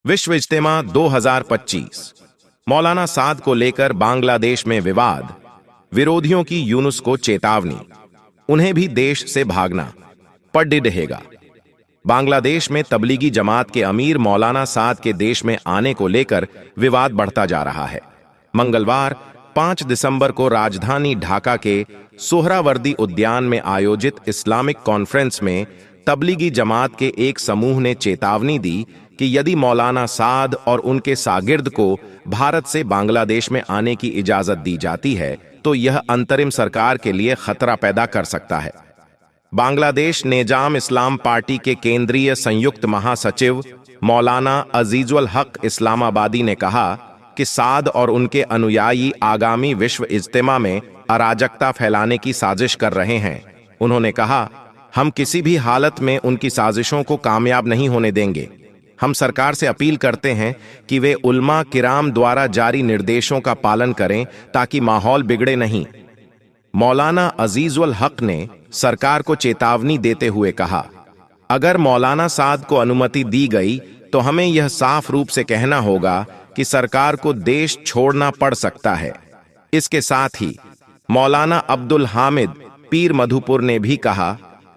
विश्व इज्तिमा 2025। मौलाना साद को लेकर बांग्लादेश में विवाद, विरोधियों की यूनुस को चेतावनी, उन्हें भी देश से भागना पड़ रहेगा। बांग्लादेश में तबलीगी जमात के अमीर मौलाना साद के देश में आने को लेकर विवाद बढ़ता जा रहा है। मंगलवार 5 दिसंबर को राजधानी ढाका के सोहरावर्दी उद्यान में आयोजित इस्लामिक कॉन्फ्रेंस में तबलीगी जमात के एक समूह ने चेतावनी दी कि यदि मौलाना साद और उनके शागिर्द को भारत से बांग्लादेश में आने की इजाजत दी जाती है तो यह अंतरिम सरकार के लिए खतरा पैदा कर सकता है। बांग्लादेश नेजाम इस्लाम पार्टी के केंद्रीय संयुक्त महासचिव मौलाना अजीजुल हक इस्लामाबादी ने कहा कि साद और उनके अनुयायी आगामी विश्व इज्तिमा में अराजकता फैलाने की साजिश कर रहे हैं। उन्होंने कहा, हम किसी भी हालत में उनकी साजिशों को कामयाब नहीं होने देंगे। हम सरकार से अपील करते हैं कि वे उलमा किराम द्वारा जारी निर्देशों का पालन करें ताकि माहौल बिगड़े नहीं। मौलाना अजीजुल हक ने सरकार को चेतावनी देते हुए कहा, अगर मौलाना साद को अनुमति दी गई तो हमें यह साफ रूप से कहना होगा कि सरकार को देश छोड़ना पड़ सकता है। इसके साथ ही मौलाना अब्दुल हामिद पीर मधुपुर ने भी कहा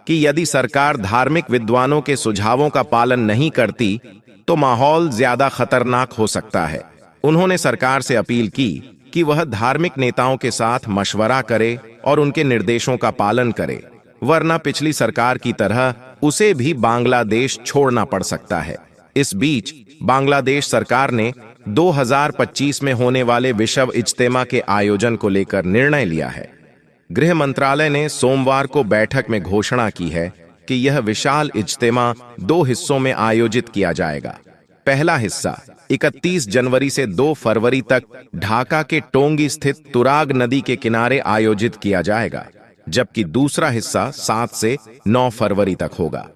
कि यदि सरकार धार्मिक विद्वानों के सुझावों का पालन नहीं करती तो माहौल ज्यादा खतरनाक हो सकता है। उन्होंने सरकार से अपील की कि वह धार्मिक नेताओं के साथ मशवरा करे और उनके निर्देशों का पालन करे, वरना पिछली सरकार की तरह उसे भी बांग्लादेश छोड़ना पड़ सकता है। इस बीच बांग्लादेश सरकार ने 2025 में होने वाले विश्व इज्तिमा के आयोजन को लेकर निर्णय लिया है। गृह मंत्रालय ने सोमवार को बैठक में घोषणा की है कि यह विशाल इज्तिमा 2 हिस्सों में आयोजित किया जाएगा। पहला हिस्सा 31 जनवरी से 2 फरवरी तक ढाका के टोंगी स्थित तुराग नदी के किनारे आयोजित किया जाएगा, जबकि दूसरा हिस्सा 7 से 9 फरवरी तक होगा।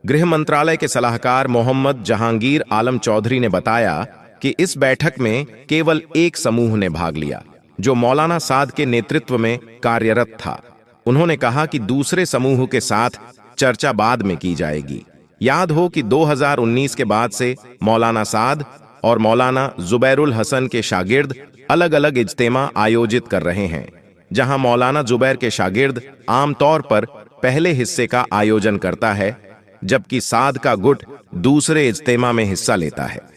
गृह मंत्रालय के सलाहकार मोहम्मद जहांगीर आलम चौधरी ने बताया कि इस बैठक में केवल एक समूह ने भाग लिया, जो मौलाना साद के नेतृत्व में कार्यरत था। उन्होंने कहा कि दूसरे समूह के साथ चर्चा बाद में की जाएगी। याद हो कि 2019 के बाद से मौलाना साद और मौलाना जुबैरुल हसन के शागिर्द अलग अलग इज्तिमा आयोजित कर रहे हैं, जहां मौलाना जुबैर के शागिर्द आमतौर पर पहले हिस्से का आयोजन करता है, जबकि साद का गुट दूसरे इज्तिमा में हिस्सा लेता है।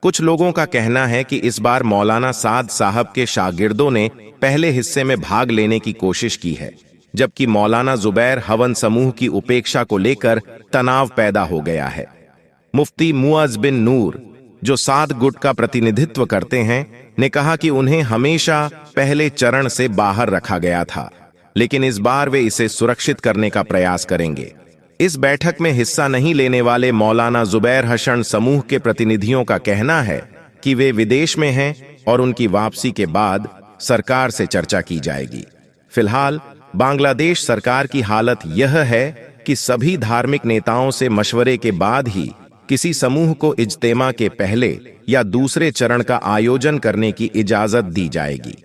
कुछ लोगों का कहना है कि इस बार मौलाना साद साहब के शागिर्दों ने पहले हिस्से में भाग लेने की कोशिश की है, जबकि मौलाना जुबैर हवन समूह की उपेक्षा को लेकर तनाव पैदा हो गया है। मुफ्ती मुअज़्ज़ बिन नूर, जो साद गुट का प्रतिनिधित्व करते हैं, ने कहा कि उन्हें हमेशा पहले चरण से बाहर रखा गया था, लेकिन इस बार वे इसे सुरक्षित करने का प्रयास करेंगे। इस बैठक में हिस्सा नहीं लेने वाले मौलाना जुबैर हसन समूह के प्रतिनिधियों का कहना है कि वे विदेश में हैं और उनकी वापसी के बाद सरकार से चर्चा की जाएगी। फिलहाल बांग्लादेश सरकार की हालत यह है कि सभी धार्मिक नेताओं से मशवरे के बाद ही किसी समूह को इज्तिमा के पहले या दूसरे चरण का आयोजन करने की इजाजत दी जाएगी।